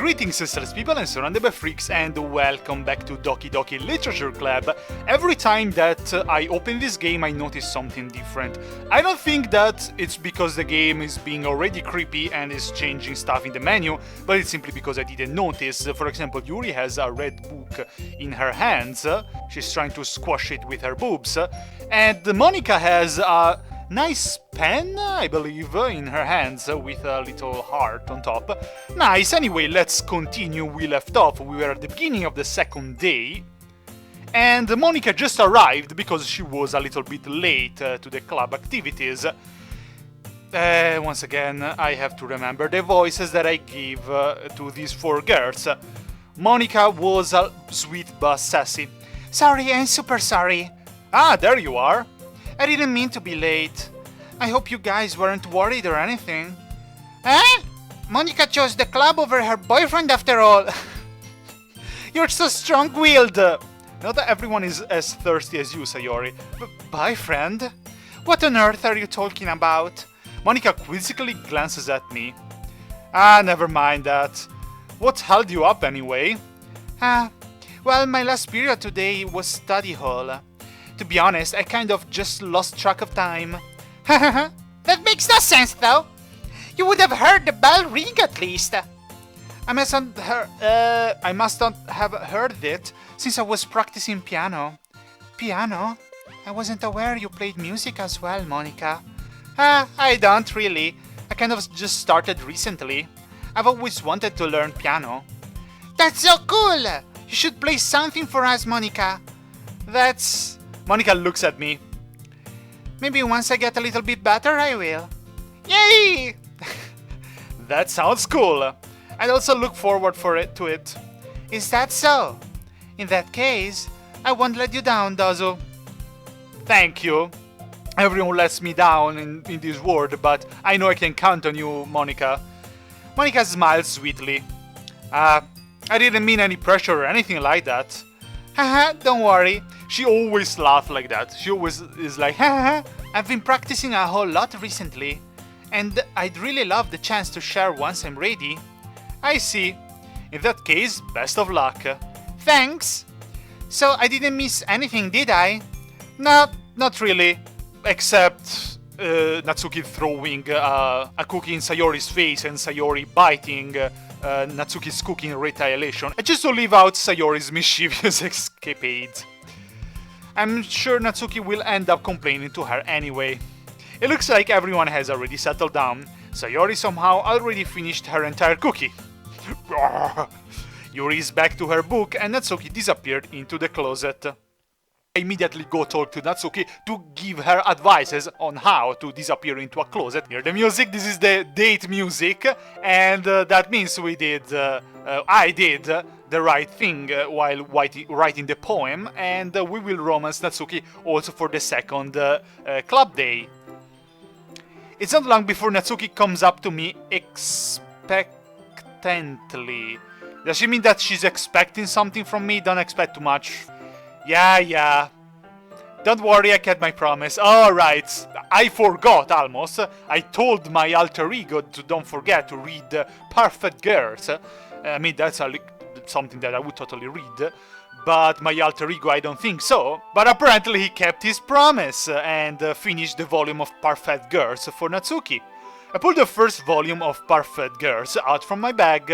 Greetings, sisters, people, and SurroundEdByFreaks, and welcome back to Doki Doki Literature Club. Every time that I open this game, I notice something different. I don't think that it's because the game is being already creepy and is changing stuff in the menu, but it's simply because I didn't notice. For example, Yuri has a red book in her hands. She's trying to squash it with her boobs. And Monica has a nice pen, I believe, in her hands with a little heart on top. Nice. Anyway, let's continue. We left off. We were at the beginning of the second day. And Monica just arrived because she was a little bit late to the club activities. Once again, I have to remember the voices that I give to these four girls. Monica was sweet but sassy. Sorry, I'm super sorry. Ah, there you are. I didn't mean to be late. I hope you guys weren't worried or anything. Eh? Monica chose the club over her boyfriend after all. You're so strong-willed. Not everyone is as thirsty as you, Sayori. Boyfriend? What on earth are you talking about? Monica quizzically glances at me. Ah, never mind that. What held you up anyway? Well, my last period today was study hall. To be honest, I kind of just lost track of time. That makes no sense, though. You would have heard the bell ring at least. I must not have heard it since I was practicing piano. Piano? I wasn't aware you played music as well, Monica. I don't really. I kind of just started recently. I've always wanted to learn piano. That's so cool! You should play something for us, Monica. Monica looks at me. Maybe once I get a little bit better, I will. Yay! That sounds cool. I'd also look forward to it. Is that so? In that case, I won't let you down, Dozu. Thank you. Everyone lets me down in this world, but I know I can count on you, Monica. Monica smiles sweetly. I didn't mean any pressure or anything like that. Haha, don't worry. She always laughs like that. She always is like, haha. I've been practicing a whole lot recently, and I'd really love the chance to share once I'm ready. I see. In that case, best of luck. Thanks. So I didn't miss anything, did I? No, not really. Except Natsuki throwing a cookie in Sayori's face and Sayori biting Natsuki's cookie in retaliation, and just to leave out Sayori's mischievous escapade. I'm sure Natsuki will end up complaining to her anyway. It looks like everyone has already settled down. Sayori somehow already finished her entire cookie. Yuri is back to her book and Natsuki disappeared into the closet. I immediately go talk to Natsuki to give her advices on how to disappear into a closet. Hear the music, this is the date music, and that means I did the right thing while writing the poem, and we will romance Natsuki also for the second club day. It's not long before Natsuki comes up to me expectantly. Does she mean that she's expecting something from me? Don't expect too much. Yeah. Don't worry, I kept my promise. Alright, I forgot almost. I told my alter ego to don't forget to read Perfect Girls. I mean, that's something that I would totally read. But my alter ego, I don't think so. But apparently he kept his promise and finished the volume of Perfect Girls for Natsuki. I pulled the first volume of Perfect Girls out from my bag.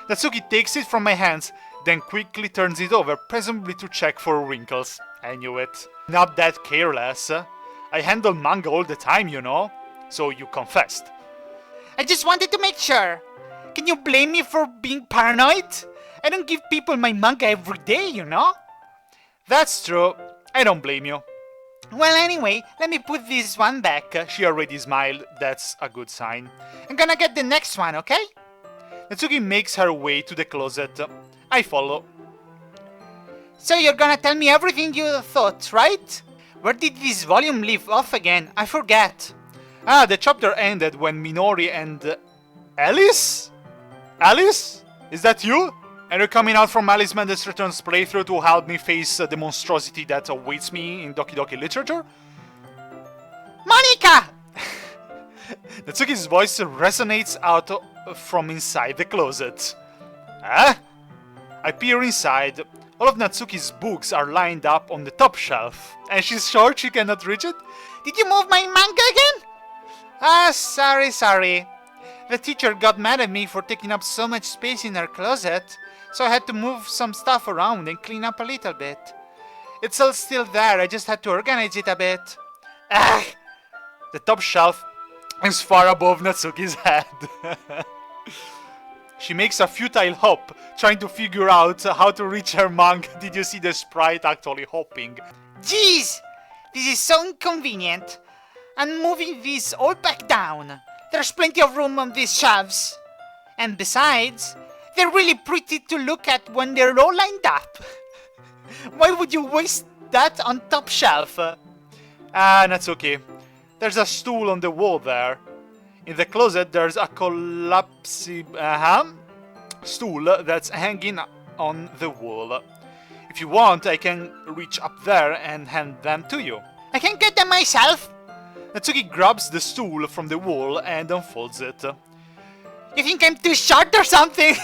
Natsuki takes it from my hands, then quickly turns it over, presumably to check for wrinkles. I knew it. Not that careless. I handle manga all the time, you know. So you confessed. I just wanted to make sure. Can you blame me for being paranoid? I don't give people my manga every day, you know. That's true. I don't blame you. Well, anyway, let me put this one back. She already smiled. That's a good sign. I'm gonna get the next one, okay? Natsuki makes her way to the closet. I follow. So you're gonna tell me everything you thought, right? Where did this volume leave off again? I forget. The chapter ended when Minori and... Alice? Alice? Is that you? And you're coming out from Alice Mendes Returns playthrough to help me face the monstrosity that awaits me in Doki Doki Literature? Monica! Natsuki's voice resonates out from inside the closet. Huh? I peer inside. All of Natsuki's books are lined up on the top shelf, and she's sure she cannot reach it. Did you move my manga again? Ah, sorry. The teacher got mad at me for taking up so much space in her closet, so I had to move some stuff around and clean up a little bit. It's all still there, I just had to organize it a bit. Ah! The top shelf is far above Natsuki's head. She makes a futile hop, trying to figure out how to reach her manga. Did you see the sprite actually hopping? Jeez! This is so inconvenient. I'm moving these all back down. There's plenty of room on these shelves. And besides, they're really pretty to look at when they're all lined up. Why would you waste that on top shelf? Natsuki. There's a stool on the wall there. In the closet, there's a collapsible stool that's hanging on the wall. If you want, I can reach up there and hand them to you. I can get them myself. Natsuki grabs the stool from the wall and unfolds it. You think I'm too short or something?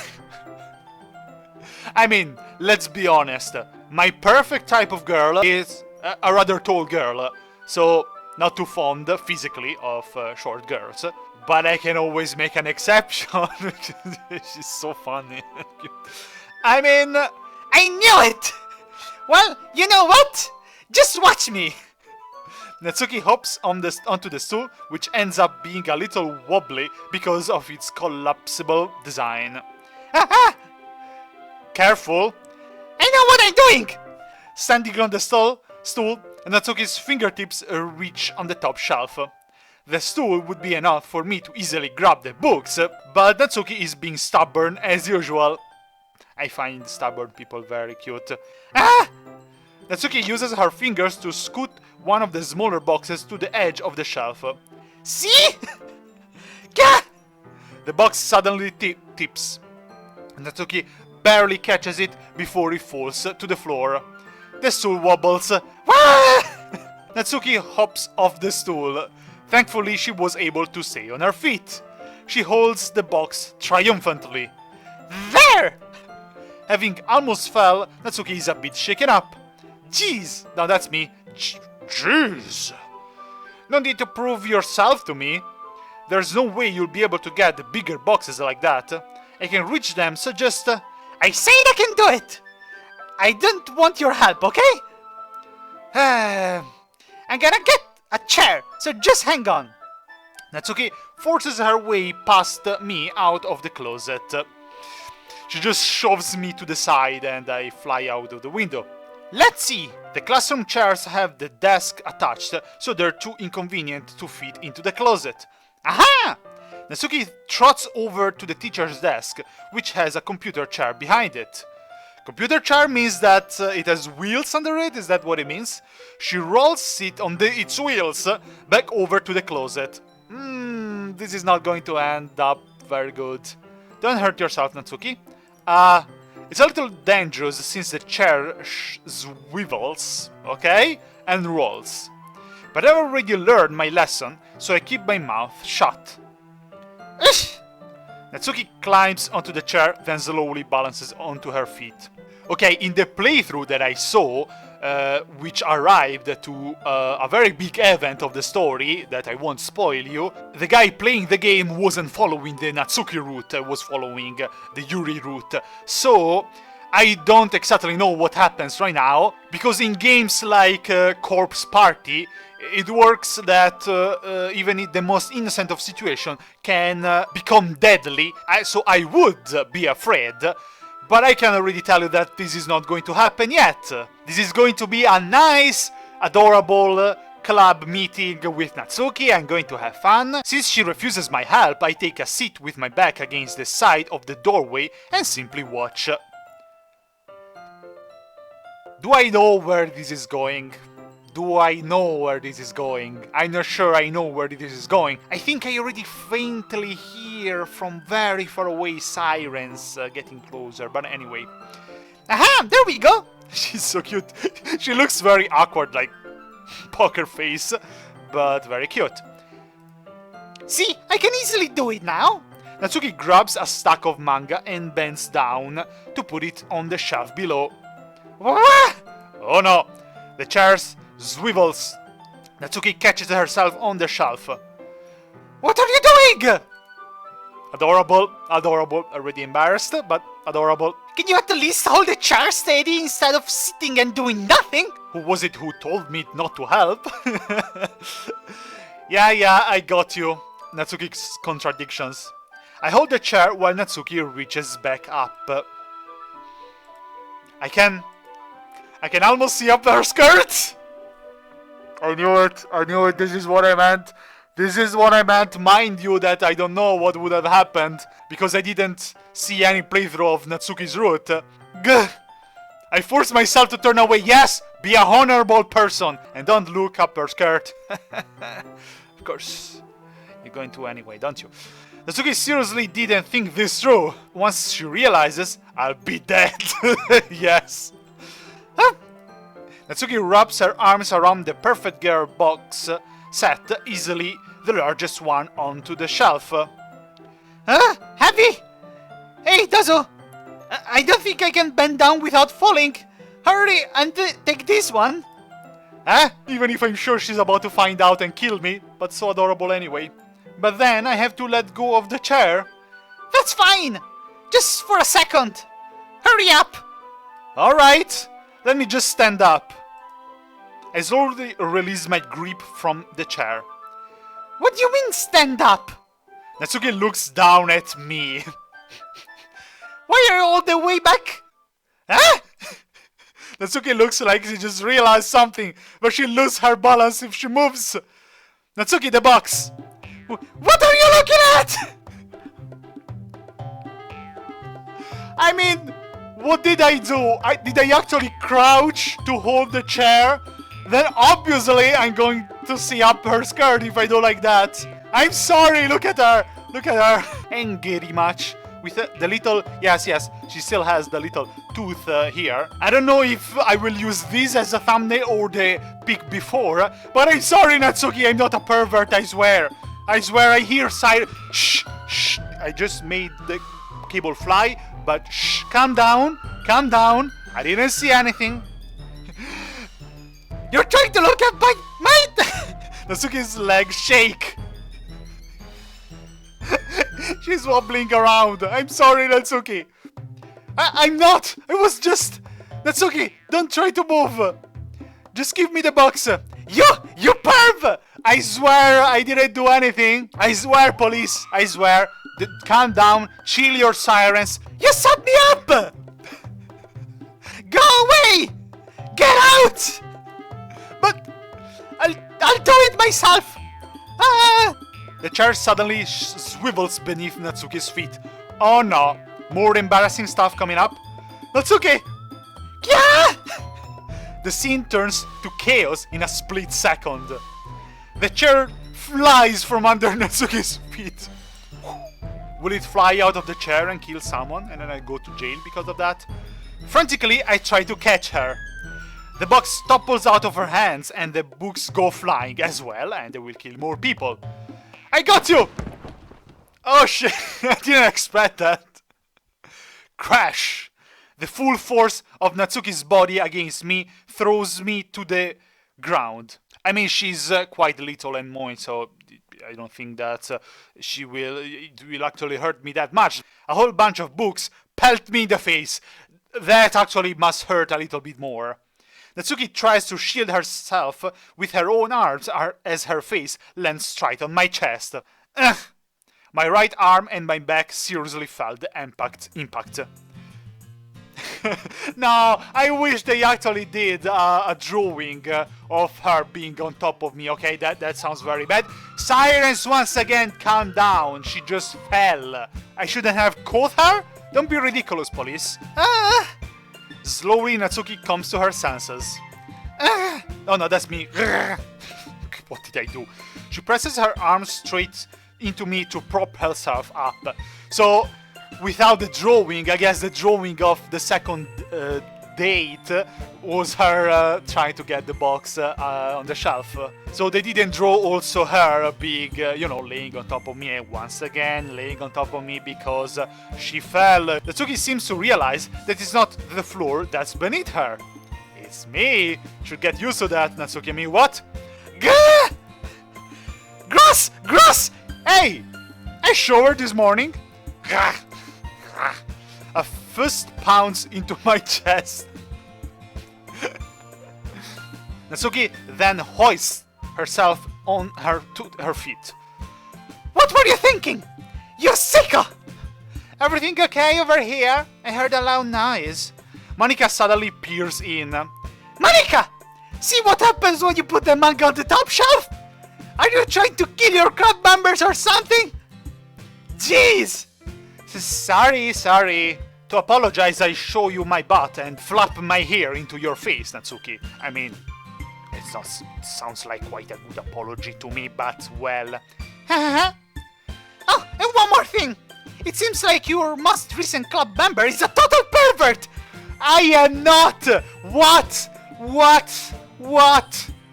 I mean, let's be honest. My perfect type of girl is a rather tall girl, so not too fond physically of short girls. But I can always make an exception. She's so funny. I mean, I knew it! Well, you know what? Just watch me! Natsuki hops onto the stool, which ends up being a little wobbly because of its collapsible design. Haha! Careful! I know what I'm doing! Standing on the stool, Natsuki's fingertips reach on the top shelf. The stool would be enough for me to easily grab the books, but Natsuki is being stubborn as usual. I find stubborn people very cute. Ah! Natsuki uses her fingers to scoot one of the smaller boxes to the edge of the shelf. See? Gah! The box suddenly tips. Natsuki barely catches it before it falls to the floor. The stool wobbles. Wah! Natsuki hops off the stool. Thankfully, she was able to stay on her feet. She holds the box triumphantly. There! Having almost fell, Natsuki is a bit shaken up. Jeez! Now that's me. Jeez! No need to prove yourself to me. There's no way you'll be able to get the bigger boxes like that. I can reach them, so just... I said I can do it! I don't want your help, okay? I'm gonna get a chair, so just hang on. Natsuki forces her way past me out of the closet. She just shoves me to the side and I fly out of the window. Let's see. The classroom chairs have the desk attached, so they're too inconvenient to fit into the closet. Aha! Natsuki trots over to the teacher's desk, which has a computer chair behind it. Computer chair means that it has wheels under it, is that what it means? She rolls it on its wheels back over to the closet. This is not going to end up very good. Don't hurt yourself, Natsuki. It's a little dangerous since the chair swivels, okay? And rolls. But I've already learned my lesson, so I keep my mouth shut. Ush! Natsuki climbs onto the chair, then slowly balances onto her feet. Okay, in the playthrough that I saw, which arrived to a very big event of the story, that I won't spoil you, the guy playing the game wasn't following the Natsuki route, was following the Yuri route. So, I don't exactly know what happens right now, because in games like Corpse Party, it works that even in the most innocent of situations can become deadly, so I would be afraid. But I can already tell you that this is not going to happen yet. This is going to be a nice, adorable club meeting with Natsuki. I'm going to have fun. Since she refuses my help, I take a seat with my back against the side of the doorway and simply watch. Do I know where this is going? Do I know where this is going? I'm not sure I know where this is going. I think I already faintly hear from very far away sirens getting closer, but anyway. Aha, there we go! She's so cute. She looks very awkward, like poker face, but very cute. See, I can easily do it now. Natsuki grabs a stack of manga and bends down to put it on the shelf below. Oh no! The chair swivels. Natsuki catches herself on the shelf. What are you doing? Adorable, adorable, already embarrassed, but adorable. Can you at least hold the chair steady instead of sitting and doing nothing? Who was it who told me not to help? Yeah, I got you. Natsuki's contradictions. I hold the chair while Natsuki reaches back up. I can almost see up her skirt! I knew it, this is what I meant. Mind you that I don't know what would have happened, because I didn't see any playthrough of Natsuki's route. Gah! I forced myself to turn away. Yes, be a honorable person, and don't look up her skirt. Of course, you're going to anyway, don't you? Natsuki seriously didn't think this through. Once she realizes, I'll be dead. Yes. Natsuki wraps her arms around the perfect girl box set, easily the largest one onto the shelf. Heavy? Hey, Dazo! I don't think I can bend down without falling. Hurry and take this one. Even if I'm sure she's about to find out and kill me, but so adorable anyway. But then I have to let go of the chair. That's fine! Just for a second. Hurry up! Alright, let me just stand up. I slowly release my grip from the chair. What do you mean stand up? Natsuki looks down at me. Why are you all the way back? Natsuki looks like she just realized something, but she'll lose her balance if she moves. Natsuki, the box. What are you looking at? I mean, what did I do? Did I actually crouch to hold the chair? Then obviously I'm going to see up her skirt if I do like that. I'm sorry, look at her. Angry much. With the little, yes, she still has the little tooth here. I don't know if I will use this as a thumbnail or the pic before, but I'm sorry, Natsuki, I'm not a pervert, I swear. I hear siren. Shh. I just made the cable fly, but shh, calm down. I didn't see anything. You're trying to look at my Natsuki's legs shake. She's wobbling around. I'm sorry, Natsuki. I'm not. I was just... Natsuki, don't try to move. Just give me the box. You perv! I swear I didn't do anything. I swear, police. I swear. Calm down. Chill your sirens. You set me up! Go away! Get out! But I'll do it myself. The chair suddenly swivels beneath Natsuki's feet. Oh no. More embarrassing stuff coming up. Natsuki! Yeah! The scene turns to chaos in a split second. The chair flies from under Natsuki's feet. Will it fly out of the chair and kill someone, and then I go to jail because of that? Frantically, I try to catch her. The box topples out of her hands, and the books go flying as well, and they will kill more people. I got you! Oh shit, I didn't expect that. Crash! The full force of Natsuki's body against me throws me to the ground. I mean, she's quite little and moist, so I don't think that it will actually hurt me that much. A whole bunch of books pelt me in the face. That actually must hurt a little bit more. Natsuki tries to shield herself with her own arms as her face lands straight on my chest. My right arm and my back seriously felt the impact. No, I wish they actually did a drawing of her being on top of me, okay? That sounds very bad. Sirens, once again, calm down. She just fell. I shouldn't have caught her? Don't be ridiculous, police. Slowly, Natsuki comes to her senses. Oh no, that's me. What did I do? She presses her arms straight into me to prop herself up. So, without the drawing, I guess the drawing of the second date was her trying to get the box on the shelf. So they didn't draw also her big, laying on top of me, and once again laying on top of me because she fell. Natsuki seems to realize that it's not the floor that's beneath her. It's me. Should get used to that, Natsuki. I mean, what? Gah! Gross! Gross! Hey! I showered this morning. Gah! Gah! A fist pounds into my chest. Natsuki then hoists herself on her feet. What were you thinking? You sicko! Everything okay over here? I heard a loud noise. Monika suddenly peers in. Monika! See what happens when you put the manga on the top shelf? Are you trying to kill your club members or something? Jeez! Sorry. To apologize, I show you my butt and flap my hair into your face, Natsuki. I mean, it sounds like quite a good apology to me, but well... Oh, and one more thing! It seems like your most recent club member is a total pervert! I am not! What?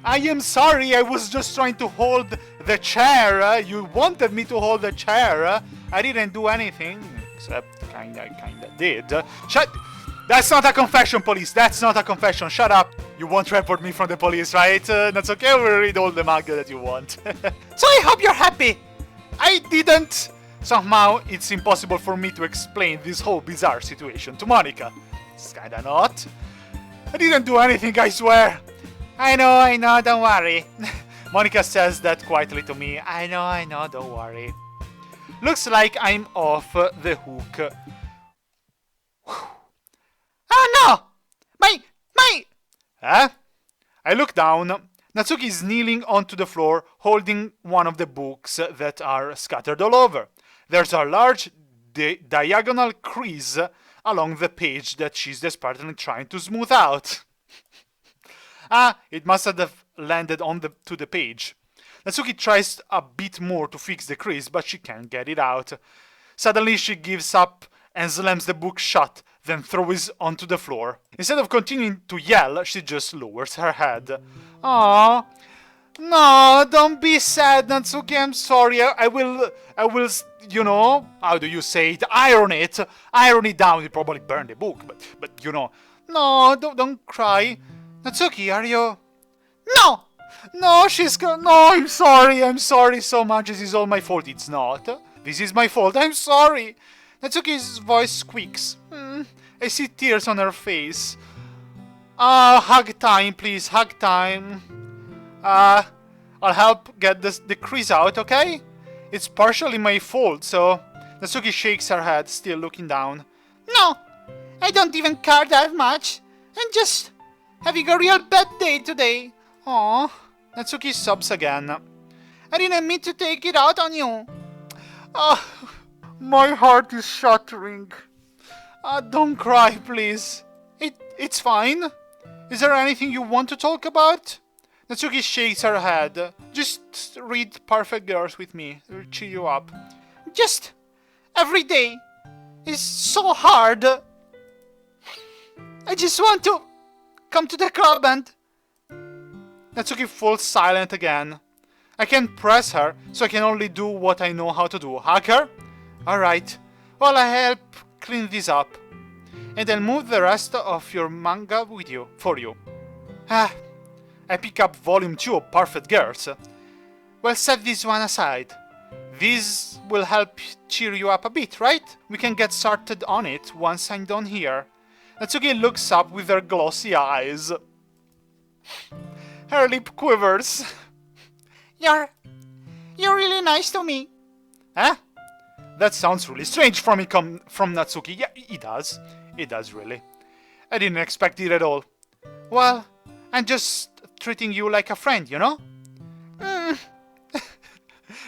I am sorry, I was just trying to hold the chair. You wanted me to hold the chair. I didn't do anything, except kinda did. Shut... That's not a confession, police. That's not a confession. Shut up. You won't report me from the police, right? That's okay. We'll read all the manga that you want. So I hope you're happy. I didn't. Somehow, it's impossible for me to explain this whole bizarre situation to Monika. It's kinda not. I didn't do anything, I swear. I know, don't worry. Monika says that quietly to me. I know, don't worry. Looks like I'm off the hook. Oh no! My... Huh? I look down. Natsuki is kneeling onto the floor, holding one of the books that are scattered all over. There's a large diagonal crease along the page that she's desperately trying to smooth out. It must have landed to the page. Natsuki tries a bit more to fix the crease, but she can't get it out. Suddenly she gives up and slams the book shut, then throws it onto the floor. Instead of continuing to yell, she just lowers her head. Aww. No, don't be sad, Natsuki, I'm sorry. I will, how do you say it? Iron it down. You probably burn the book, but No, don't cry. Natsuki, are you... No, no, I'm sorry so much. This is all my fault. It's not. This is my fault. I'm sorry. Natsuki's voice squeaks. I see tears on her face. Hug time, please, hug time. I'll help get the crease out, okay? It's partially my fault, so... Natsuki shakes her head, still looking down. No, I don't even care that much. I'm just having a real bad day today. Aww. Natsuki sobs again. I didn't mean to take it out on you. My heart is shattering. Don't cry, please. It's fine. Is there anything you want to talk about? Natsuki shakes her head. Just read Perfect Girls with me. It'll cheer you up. Just every day is so hard. I just want to come to the club and... Natsuki falls silent again. I can't press her, so I can only do what I know how to do. Hug her? Alright. Well, I help clean this up. And I'll move the rest of your manga for you. I pick up volume 2 of Perfect Girls. Well, set this one aside. This will help cheer you up a bit, right? We can get started on it once I'm done here. Natsuki looks up with her glossy eyes. Her lip quivers. You're really nice to me. Huh? That sounds really strange from Natsuki. Yeah, it does. It does, really. I didn't expect it at all. Well, I'm just treating you like a friend, you know?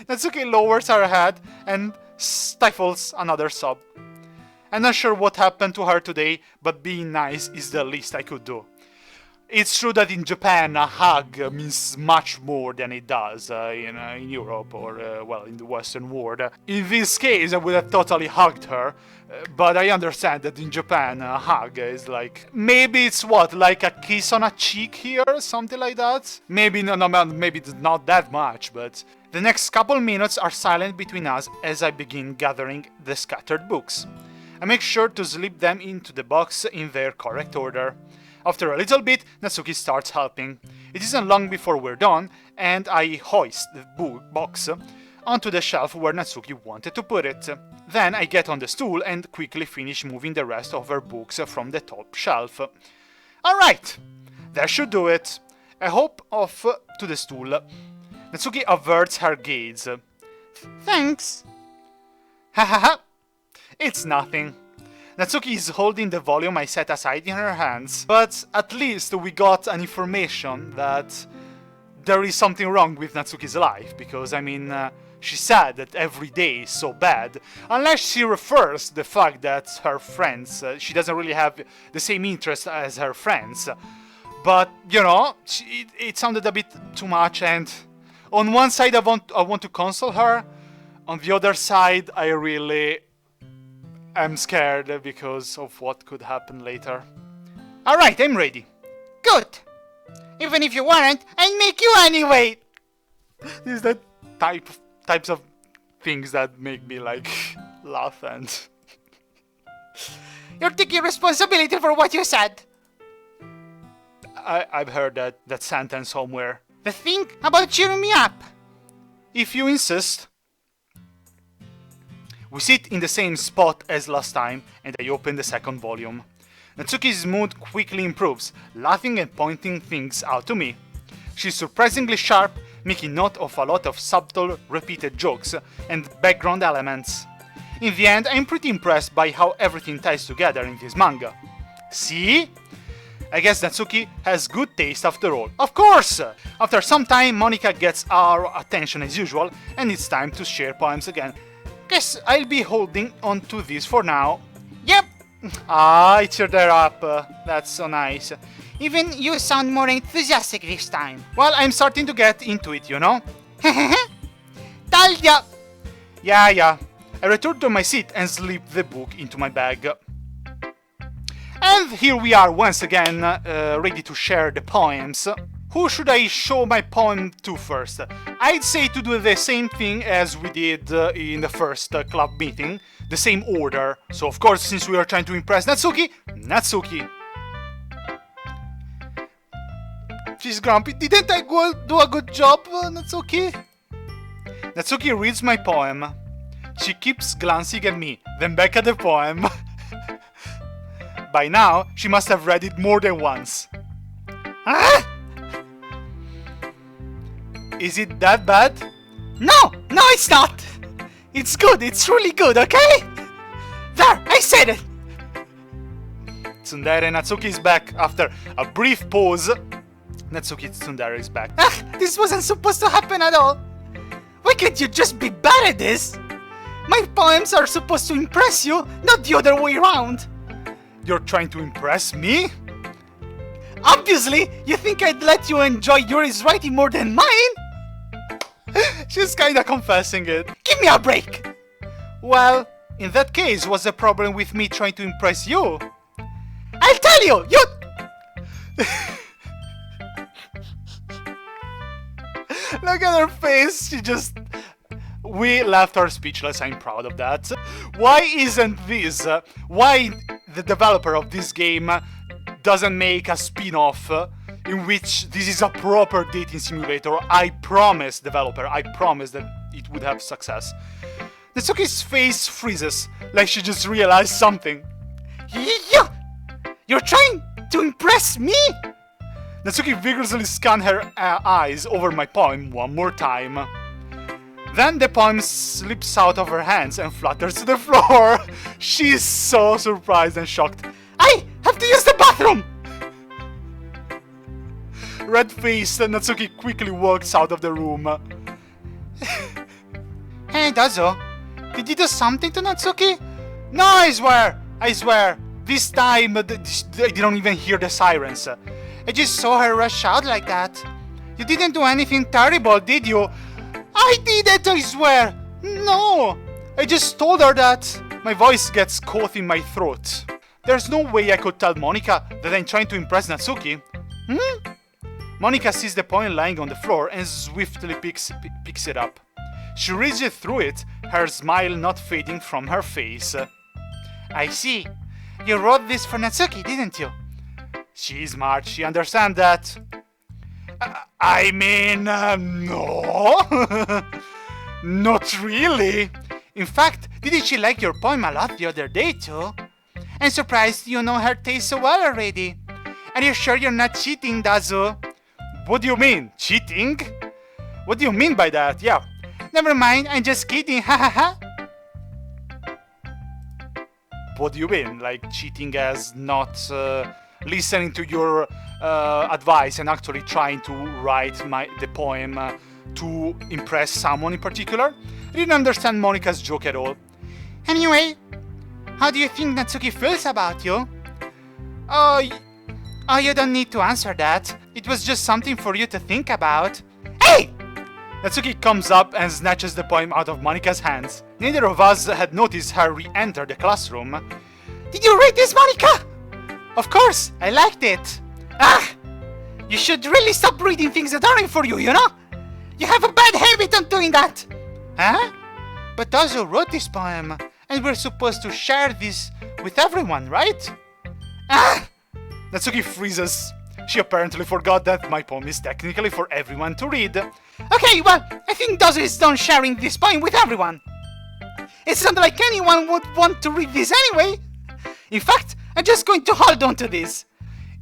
Natsuki lowers her head and stifles another sob. I'm not sure what happened to her today, but being nice is the least I could do. It's true that in Japan a hug means much more than it does in Europe or, well, in the Western world. In this case, I would have totally hugged her, but I understand that in Japan a hug is like... Maybe it's what, like a kiss on a cheek here, something like that? Maybe, no, maybe it's not that much, but... The next couple minutes are silent between us as I begin gathering the scattered books. I make sure to slip them into the box in their correct order. After a little bit, Natsuki starts helping. It isn't long before we're done, and I hoist the box onto the shelf where Natsuki wanted to put it. Then I get on the stool and quickly finish moving the rest of her books from the top shelf. Alright, that should do it. I hop off to the stool. Natsuki averts her gaze. Thanks. Hahaha, it's nothing. Natsuki is holding the volume I set aside in her hands, but at least we got an information that there is something wrong with Natsuki's life, because, I mean, she said that every day is so bad, unless she refers to the fact that her friends, she doesn't really have the same interest as her friends. But, you know, it sounded a bit too much, and on one side I want to console her, on the other side I really... I'm scared because of what could happen later. Alright, I'm ready. Good. Even if you weren't, I'd make you anyway. This is the types of things that make me like laugh and... You're taking responsibility for what you said. I've heard that sentence somewhere. The thing about cheering me up. If you insist. We sit in the same spot as last time, and I open the second volume. Natsuki's mood quickly improves, laughing and pointing things out to me. She's surprisingly sharp, making note of a lot of subtle, repeated jokes and background elements. In the end, I'm pretty impressed by how everything ties together in this manga. See? I guess Natsuki has good taste after all. Of course! After some time, Monika gets our attention as usual, and it's time to share poems again. Guess I'll be holding on to this for now. Yep. Ah, it cheered her up. That's so nice. Even you sound more enthusiastic this time. Well, I'm starting to get into it, you know? Talia! Yeah. I return to my seat and slip the book into my bag. And here we are once again, ready to share the poems. Who should I show my poem to first? I'd say to do the same thing as we did in the first club meeting, the same order. So of course, since we are trying to impress Natsuki, She's grumpy. Didn't I do a good job, Natsuki? Natsuki reads my poem. She keeps glancing at me, then back at the poem. By now, she must have read it more than once. Ah! Is it that bad? No, it's not. It's good, it's really good, okay? There, I said it. Tsundere Natsuki is back after a brief pause. Natsuki Tsundere is back. This wasn't supposed to happen at all. Why can't you just be bad at this? My poems are supposed to impress you, not the other way around. You're trying to impress me? Obviously, you think I'd let you enjoy Yuri's writing more than mine? She's kinda confessing it. Give me a break! Well, in that case, what's the problem with me trying to impress you? I'll tell you! You... Look at her face, she just... We left her speechless, I'm proud of that. Why isn't this... Why the developer of this game doesn't make a spin-off in which this is a proper dating simulator? I promise, developer, I promise that it would have success. Natsuki's face freezes, like she just realized something. You're trying to impress me? Natsuki vigorously scans her eyes over my poem one more time. Then the poem slips out of her hands and flutters to the floor. She's so surprised and shocked. I have to use the bathroom! Red-faced, Natsuki quickly walks out of the room. Hey, Dazo, did you do something to Natsuki? No, I swear! This time, I didn't even hear the sirens. I just saw her rush out like that. You didn't do anything terrible, did you? I didn't, I swear! No! I just told her that. My voice gets caught in my throat. There's no way I could tell Monica that I'm trying to impress Natsuki. Monica sees the poem lying on the floor and swiftly picks it up. She reads it through it, her smile not fading from her face. I see. You wrote this for Natsuki, didn't you? She's smart, she understands that. I mean, no. Not really. In fact, didn't she like your poem a lot the other day too? I'm surprised you know her taste so well already. Are you sure you're not cheating, Dazu? What do you mean? Cheating? What do you mean by that? Yeah. Never mind, I'm just kidding, ha ha ha. What do you mean? Like cheating as not listening to your advice and actually trying to write the poem to impress someone in particular? I didn't understand Monica's joke at all. Anyway, how do you think Natsuki feels about you? Oh, you don't need to answer that. It was just something for you to think about. Hey! Natsuki comes up and snatches the poem out of Monica's hands. Neither of us had noticed her re-enter the classroom. Did you read this, Monica? Of course, I liked it. You should really stop reading things that aren't for you, you know? You have a bad habit of doing that. Huh? But Dazu wrote this poem, and we're supposed to share this with everyone, right? Natsuki freezes. She apparently forgot that my poem is technically for everyone to read. Okay, well, I think Dazu is done sharing this poem with everyone. It's not like anyone would want to read this anyway. In fact, I'm just going to hold on to this.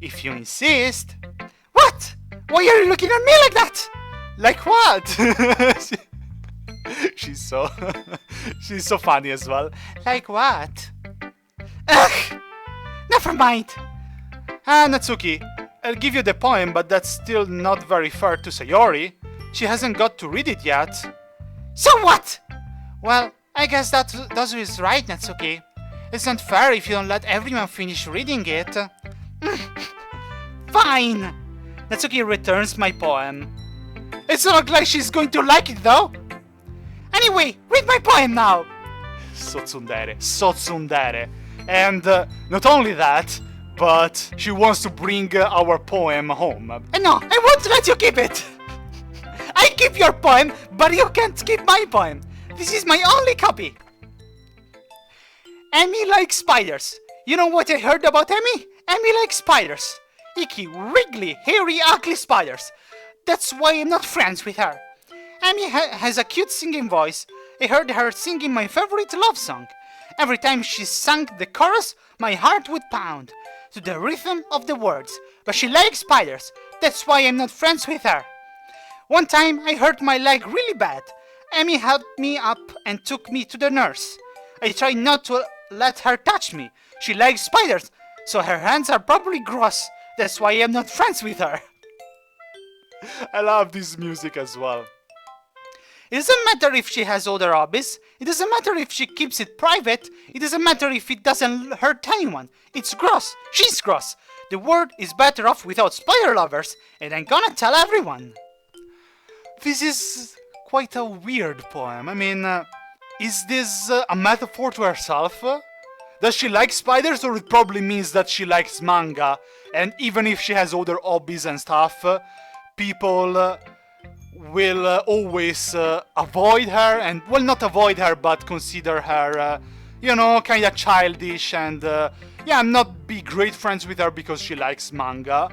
If you insist. What? Why are you looking at me like that? Like what? She's so funny as well. Like what? Ugh! Never mind. Natsuki, I'll give you the poem, but that's still not very fair to Sayori. She hasn't got to read it yet. So what? Well, I guess that Dazu is right, Natsuki. It's not fair if you don't let everyone finish reading it. Fine! Natsuki returns my poem. It's not like she's going to like it though. Anyway, read my poem now! So tsundere. And not only that, but she wants to bring our poem home. No, I won't let you keep it! I keep your poem, but you can't keep my poem. This is my only copy. Emmy likes spiders. You know what I heard about Emmy? Emmy likes spiders. Icky, wriggly, hairy, ugly spiders. That's why I'm not friends with her. Emmy has a cute singing voice. I heard her singing my favorite love song. Every time she sang the chorus, my heart would pound to the rhythm of the words. But she likes spiders. That's why I'm not friends with her. One time I hurt my leg really bad. Emmy helped me up and took me to the nurse. I tried not to let her touch me. She likes spiders, so her hands are probably gross. That's why I'm not friends with her. I love this music as well. It doesn't matter if she has other hobbies. It doesn't matter if she keeps it private. It doesn't matter if it doesn't hurt anyone. It's gross. She's gross. The world is better off without spider lovers, and I'm gonna tell everyone. This is quite a weird poem. I mean, is this a metaphor to herself? Does she like spiders, or it probably means that she likes manga, and even if she has other hobbies and stuff, people will always avoid her, and, well, not avoid her, but consider her, you know, kind of childish, and, yeah, not be great friends with her because she likes manga.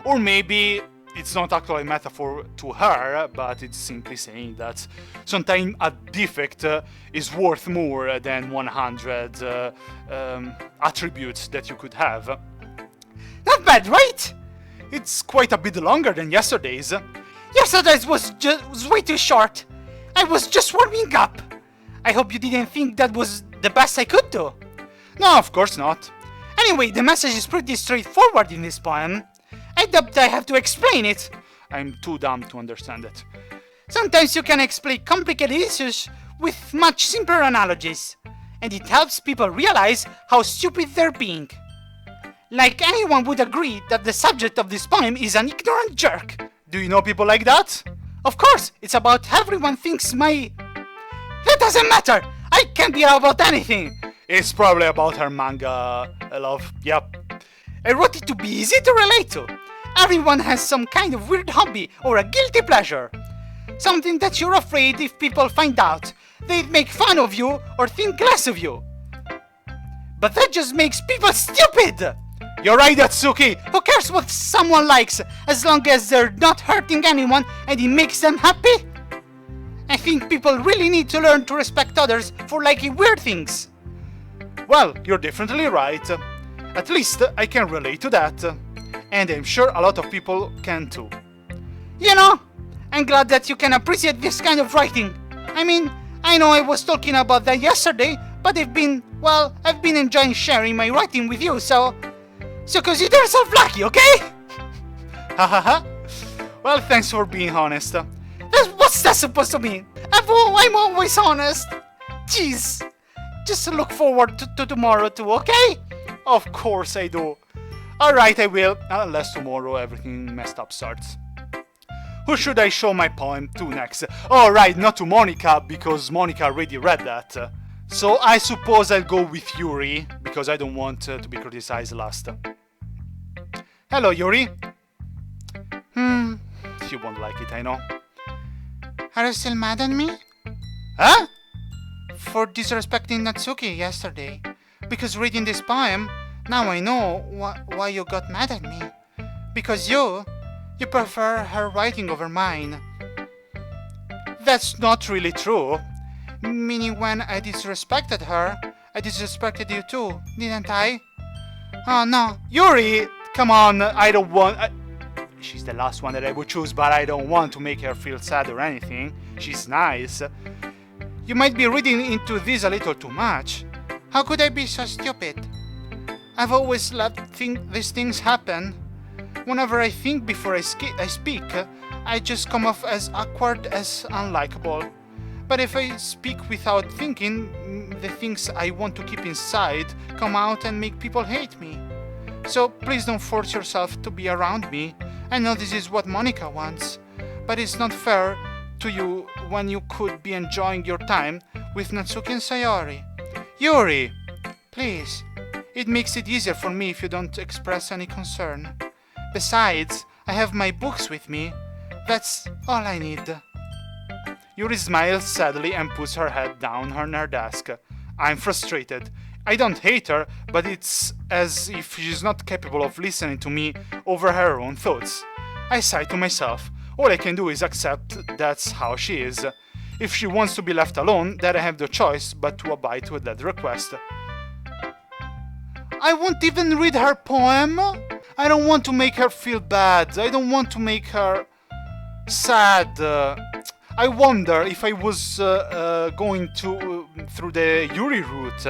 Or maybe it's not actually a metaphor to her, but it's simply saying that sometimes a defect is worth more than 100 attributes that you could have. Not bad, right? It's quite a bit longer than yesterday's. Yesterday's was way too short. I was just warming up. I hope you didn't think that was the best I could do. No, of course not. Anyway, the message is pretty straightforward in this poem. I doubt I have to explain it. I'm too dumb to understand it. Sometimes you can explain complicated issues with much simpler analogies, and it helps people realize how stupid they're being. Like anyone would agree that the subject of this poem is an ignorant jerk. Do you know people like that? Of course, it's about everyone thinks my... That doesn't matter! I can be about anything! It's probably about her manga, love. Yep. I wrote it to be easy to relate to. Everyone has some kind of weird hobby or a guilty pleasure. Something that you're afraid if people find out, they'd make fun of you or think less of you. But that just makes people stupid! You're right, Natsuki! Who cares what someone likes, as long as they're not hurting anyone and it makes them happy? I think people really need to learn to respect others for liking weird things. Well, you're definitely right. At least I can relate to that. And I'm sure a lot of people can too. You know, I'm glad that you can appreciate this kind of writing. I mean, I know I was talking about that yesterday, but I've been enjoying sharing my writing with you, so consider yourself lucky, okay? Hahaha. Well, thanks for being honest. What's that supposed to mean? I'm always honest. Jeez. Just look forward to tomorrow too, okay? Of course I do. Alright, I will, unless tomorrow everything messed up starts. Who should I show my poem to next? Oh right, not to Monica, because Monica already read that. So I suppose I'll go with Yuri, because I don't want to be criticized last. Hello, Yuri. You won't like it, I know. Are you still mad at me? Huh? For disrespecting Natsuki yesterday. Because reading this poem, now I know why you got mad at me. Because you prefer her writing over mine. That's not really true. Meaning when I disrespected her, I disrespected you too, didn't I? Oh no. Yuri, come on, I don't want... She's the last one that I would choose, but I don't want to make her feel sad or anything. She's nice. You might be reading into this a little too much. How could I be so stupid? I've always let these things happen. Whenever I think before I speak, I just come off as awkward, as unlikable. But if I speak without thinking, the things I want to keep inside come out and make people hate me. So please don't force yourself to be around me. I know this is what Monica wants, but it's not fair to you when you could be enjoying your time with Natsuki and Sayori. Yuri! Please, it makes it easier for me if you don't express any concern. Besides, I have my books with me. That's all I need. Yuri smiles sadly and puts her head down on her desk. I'm frustrated. I don't hate her, but it's as if she's not capable of listening to me over her own thoughts. I sigh to myself. All I can do is accept that's how she is. If she wants to be left alone, then I have no choice but to abide to that request. I won't even read her poem. I don't want to make her feel bad. I don't want to make her sad. I wonder if I was going through the Yuri route,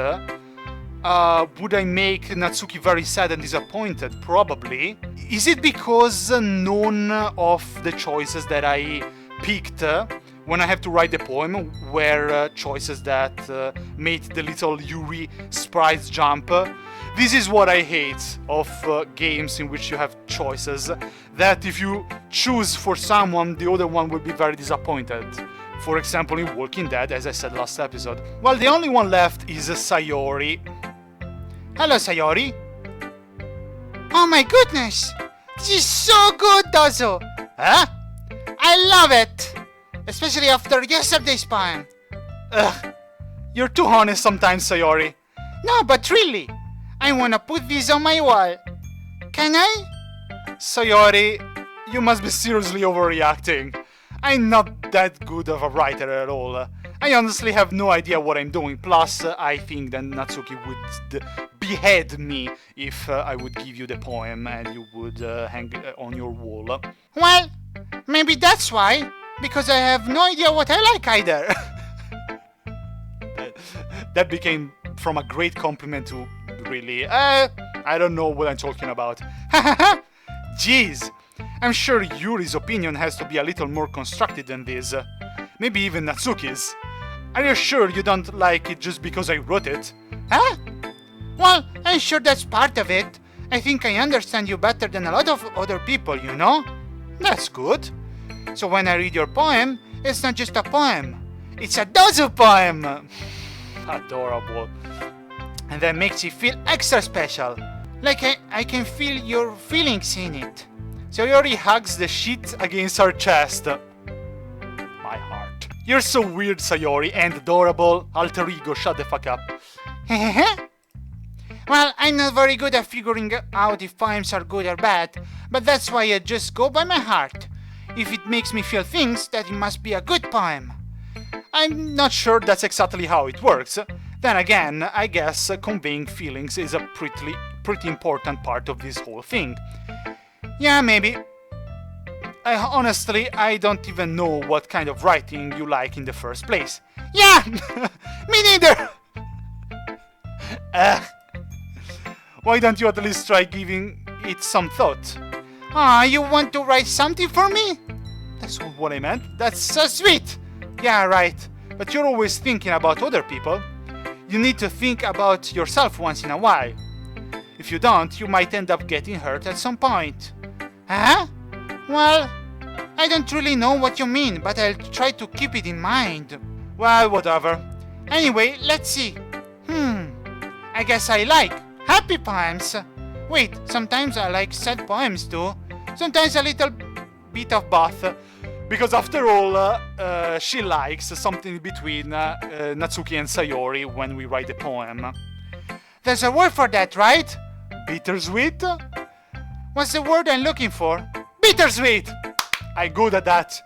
would I make Natsuki very sad and disappointed? Probably. Is it because none of the choices that I picked when I have to write the poem were choices that made the little Yuri sprites jump? This is what I hate of games in which you have choices, that if you choose for someone, the other one will be very disappointed. For example, in Walking Dead, as I said last episode. Well, the only one left is Sayori. Hello, Sayori. Oh my goodness! This is so good, Dozo! Huh? I love it! Especially after yesterday's poem. Ugh, you're too honest sometimes, Sayori. No, but really, I wanna put this on my wall. Can I? Sayori, you must be seriously overreacting. I'm not that good of a writer at all. I honestly have no idea what I'm doing. Plus, I think that Natsuki would behead me if I would give you the poem and you would hang on your wall. Well, maybe that's why. Because I have no idea what I like either. That became from a great compliment to really... I don't know what I'm talking about. Jeez. I'm sure Yuri's opinion has to be a little more constructed than this. Maybe even Natsuki's. Are you sure you don't like it just because I wrote it? Huh? Well, I'm sure that's part of it. I think I understand you better than a lot of other people, you know? That's good. So when I read your poem, it's not just a poem. It's a dozo poem! Adorable. And that makes it feel extra special. Like I can feel your feelings in it. Sayori hugs the sheet against her chest. My heart. You're so weird, Sayori, and adorable. Alter ego, shut the fuck up. Well, I'm not very good at figuring out if poems are good or bad, but that's why I just go by my heart. If it makes me feel things, that it must be a good poem. I'm not sure that's exactly how it works. Then again, I guess conveying feelings is a pretty important part of this whole thing. Yeah, maybe. Honestly, I don't even know what kind of writing you like in the first place. Yeah! Me neither! Why don't you at least try giving it some thought? You want to write something for me? That's not what I meant. That's so sweet! Yeah, right. But you're always thinking about other people. You need to think about yourself once in a while. If you don't, you might end up getting hurt at some point. Huh? Well, I don't really know what you mean, but I'll try to keep it in mind. Well, whatever. Anyway, let's see. I guess I like happy poems. Wait, sometimes I like sad poems too. Sometimes a little bit of both. Because after all, she likes something between Natsuki and Sayori when we write a poem. There's a word for that, right? Bittersweet? What's the word I'm looking for? Bittersweet! I'm good at that.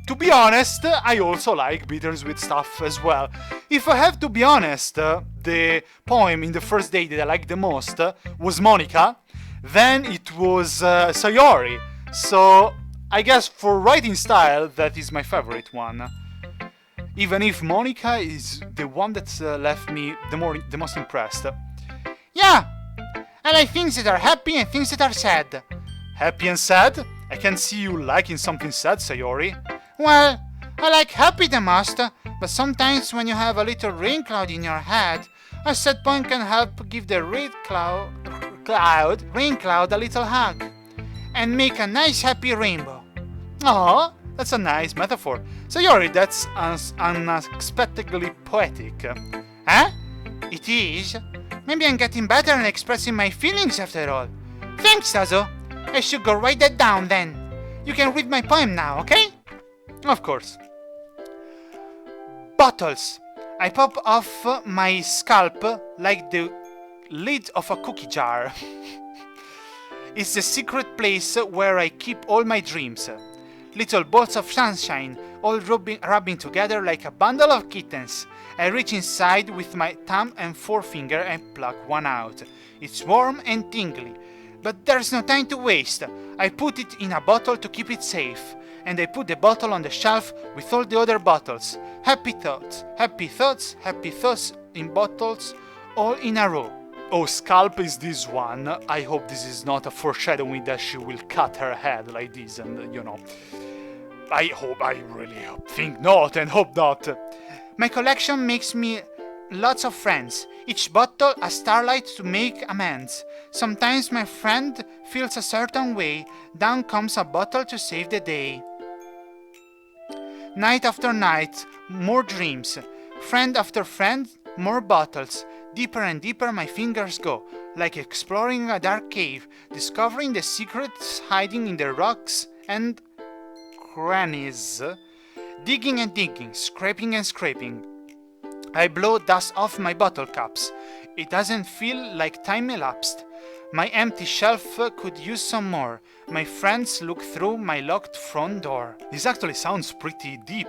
To be honest, I also like bittersweet stuff as well. If I have to be honest, the poem in the first day that I liked the most was Monica, then it was Sayori. So I guess for writing style, that is my favorite one. Even if Monica is the one that's left me the most impressed. Yeah! I like things that are happy and things that are sad. Happy and sad? I can see you liking something sad, Sayori. Well, I like happy the most, but sometimes when you have a little rain cloud in your head, a sad poem can help give the rain cloud a little hug and make a nice happy rainbow. Oh, that's a nice metaphor. Sayori, that's unexpectedly poetic. Huh? It is? Maybe I'm getting better at expressing my feelings after all. Thanks, Tazo. I should go write that down then. You can read my poem now, okay? Of course. Bottles. I pop off my scalp like the lid of a cookie jar. It's the secret place where I keep all my dreams. Little bolts of sunshine, all rubbing together like a bundle of kittens. I reach inside with my thumb and forefinger and pluck one out. It's warm and tingly, but there's no time to waste. I put it in a bottle to keep it safe, and I put the bottle on the shelf with all the other bottles. Happy thoughts, happy thoughts, happy thoughts in bottles, all in a row. Oh, scalp is this one. I hope this is not a foreshadowing that she will cut her head like this, and you know. I really think not and hope not. My collection makes me lots of friends. Each bottle a starlight to make amends. Sometimes my friend feels a certain way. Down comes a bottle to save the day. Night after night, more dreams. Friend after friend, more bottles. Deeper and deeper my fingers go, like exploring a dark cave, discovering the secrets hiding in the rocks and crannies. Digging and digging, scraping and scraping. I blow dust off my bottle caps. It doesn't feel like time elapsed. My empty shelf could use some more. My friends look through my locked front door. This actually sounds pretty deep.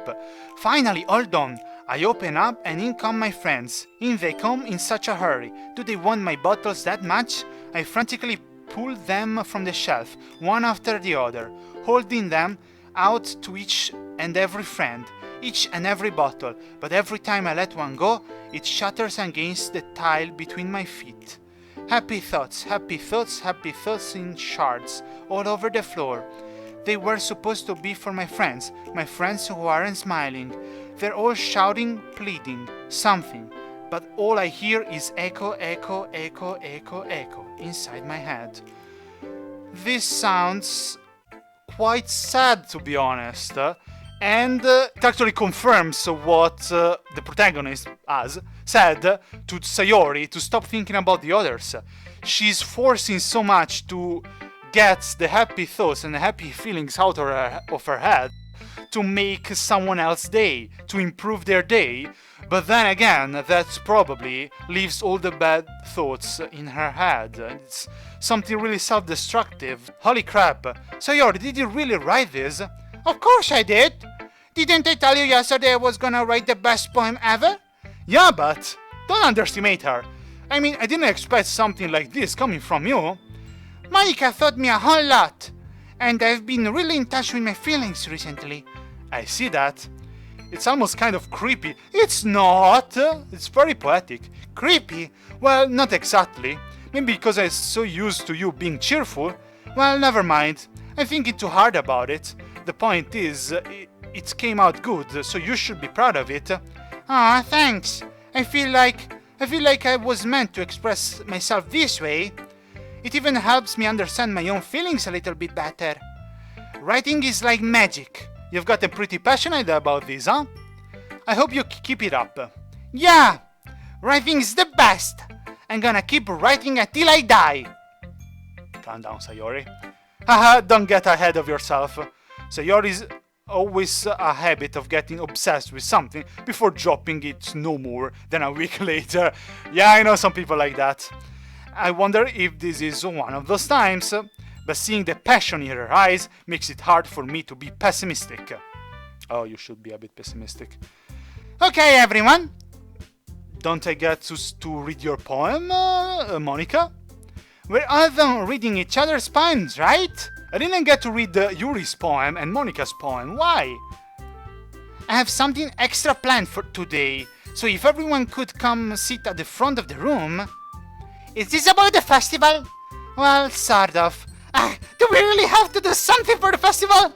Finally, all done. I open up and in come my friends. In they come in such a hurry. Do they want my bottles that much? I frantically pull them from the shelf, one after the other, holding them out to each and every friend, each and every bottle, but every time I let one go, it shatters against the tile between my feet. Happy thoughts, happy thoughts, happy thoughts in shards, all over the floor. They were supposed to be for my friends who aren't smiling. They're all shouting, pleading, something, but all I hear is echo, echo, echo, echo, echo. inside my head. This sounds quite sad, to be honest, and it actually confirms what the protagonist has said to Sayori to stop thinking about the others. She's forcing so much to get the happy thoughts and the happy feelings out of her head to make someone else's day, to improve their day, but then again, that probably leaves all the bad thoughts in her head. It's something really self-destructive. Holy crap. Sayori, did you really write this? Of course I did. Didn't I tell you yesterday I was gonna write the best poem ever? Yeah, but don't underestimate her. I mean, I didn't expect something like this coming from you. Monica taught me a whole lot, and I've been really in touch with my feelings recently. I see that. It's almost kind of creepy. It's not. It's very poetic. Creepy? Well, not exactly. Maybe because I'm so used to you being cheerful. Well, never mind. I'm thinking too hard about it. The point is, it came out good, so you should be proud of it. Aw, thanks. I feel like I was meant to express myself this way. It even helps me understand my own feelings a little bit better. Writing is like magic. You've gotten pretty passionate about this, huh? I hope you keep it up. Yeah! Writing is the best! I'm gonna keep writing until I die! Calm down, Sayori. Haha, don't get ahead of yourself. Sayori's always a habit of getting obsessed with something before dropping it no more than a week later. Yeah, I know some people like that. I wonder if this is one of those times, but seeing the passion in her eyes makes it hard for me to be pessimistic. Oh, you should be a bit pessimistic. Okay, everyone. Don't I get to read your poem, Monica? We're all done reading each other's poems, right? I didn't get to read Yuri's poem and Monica's poem. Why? I have something extra planned for today, so if everyone could come sit at the front of the room... Is this about the festival? Well, sort of. Do we really have to do something for the festival?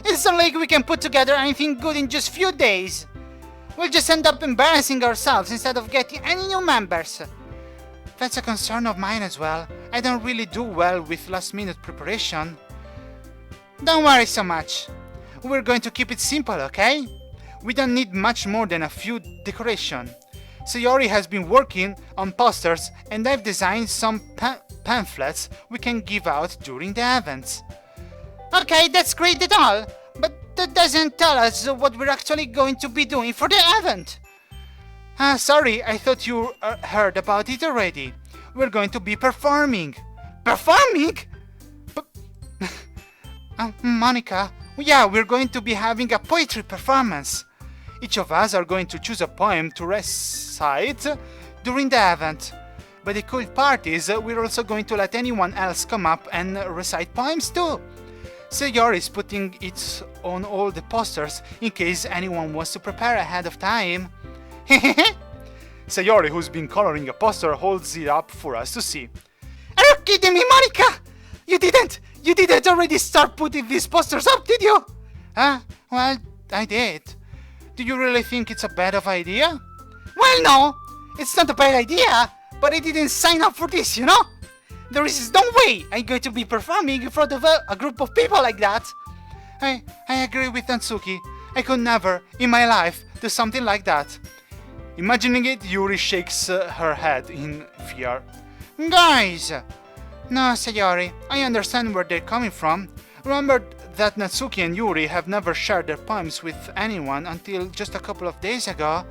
It's not like we can put together anything good in just few days. We'll just end up embarrassing ourselves instead of getting any new members. That's a concern of mine as well. I don't really do well with last-minute preparation. Don't worry so much. We're going to keep it simple, okay? We don't need much more than a few decorations. Sayori has been working on posters and I've designed some pamphlets we can give out during the events. Okay, that's great at all, but that doesn't tell us what we're actually going to be doing for the event. Sorry, I thought you heard about it already. We're going to be performing. Performing? Monica, yeah, we're going to be having a poetry performance. Each of us are going to choose a poem to recite during the event. But the cool part is we're also going to let anyone else come up and recite poems too. Sayori is putting it on all the posters in case anyone wants to prepare ahead of time. Sayori, who's been coloring a poster, holds it up for us to see. Are you kidding me, Monica? You didn't already start putting these posters up, did you? Well, I did. Do you really think it's a bad of idea? Well, no, it's not a bad idea, but I didn't sign up for this, you know? There is no way I'm going to be performing in front of a group of people like that. I agree with Natsuki. I could never, in my life, do something like that. Imagining it, Yuri shakes her head in fear. Guys! No, Sayori, I understand where they're coming from. Remember that Natsuki and Yuri have never shared their poems with anyone until just a couple of days ago.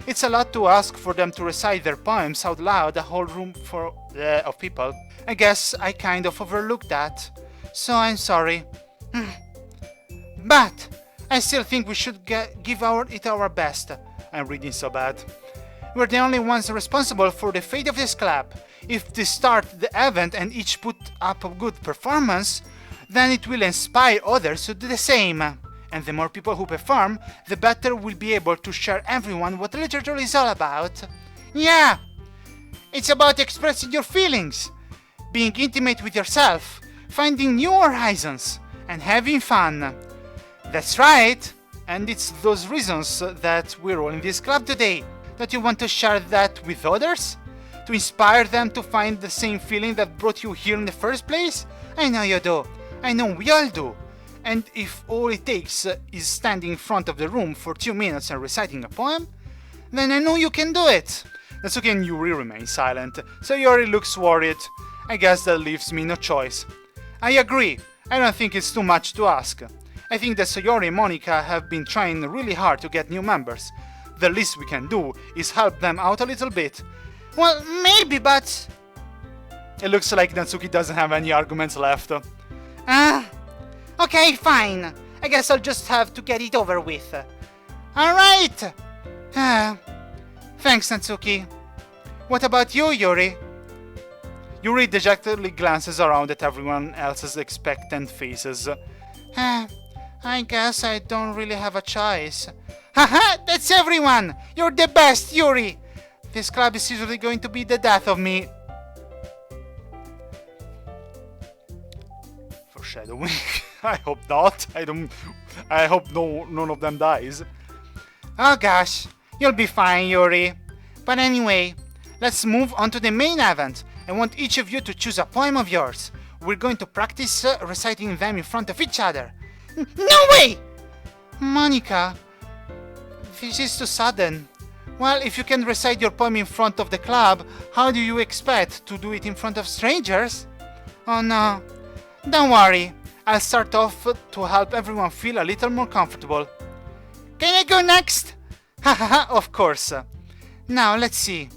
It's a lot to ask for them to recite their poems out loud, a whole room of people. I guess I kind of overlooked that, so I'm sorry. But I still think we should give it our best. I'm reading so bad. We're the only ones responsible for the fate of this club. If they start the event and each put up a good performance, then it will inspire others to do the same. And the more people who perform, the better we'll be able to share everyone what literature is all about. Yeah! It's about expressing your feelings, being intimate with yourself, finding new horizons, and having fun. That's right! And it's those reasons that we're all in this club today. Don't you want to share that with others? To inspire them to find the same feeling that brought you here in the first place? I know you do. I know we all do. And if all it takes is standing in front of the room for 2 minutes and reciting a poem, then I know you can do it. Natsuki and Yuri remain silent. Sayori looks worried. I guess that leaves me no choice. I agree. I don't think it's too much to ask. I think that Sayori and Monica have been trying really hard to get new members. The least we can do is help them out a little bit. Well, maybe, but... It looks like Natsuki doesn't have any arguments left. Okay, fine. I guess I'll just have to get it over with. Alright! Thanks, Natsuki. What about you, Yuri? Yuri dejectedly glances around at everyone else's expectant faces. I guess I don't really have a choice. Haha, that's everyone! You're the best, Yuri! This club is usually going to be the death of me. Foreshadowing. I hope not. I hope none of them dies. Oh gosh, you'll be fine, Yuri. But anyway, let's move on to the main event. I want each of you to choose a poem of yours. We're going to practice reciting them in front of each other. No way! Monica, this is too sudden. Well, if you can recite your poem in front of the club, how do you expect to do it in front of strangers? Oh no. Don't worry. I'll start off to help everyone feel a little more comfortable. Can I go next? Hahaha, of course. Now, let's see.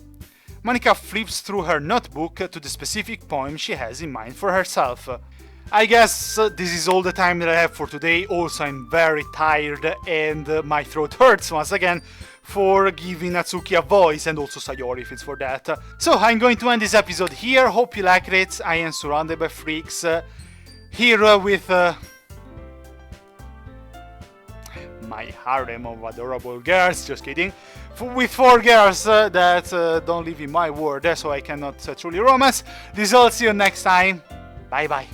Monica flips through her notebook to the specific poem she has in mind for herself. I guess this is all the time that I have for today. Also, I'm very tired and my throat hurts once again for giving Natsuki a voice, and also Sayori if it's for that. So I'm going to end this episode here. Hope you liked it. I am surrounded by freaks. Here with my harem of adorable girls. Just kidding. With 4 girls that don't live in my world, so I cannot truly romance. This all, see you next time. Bye bye.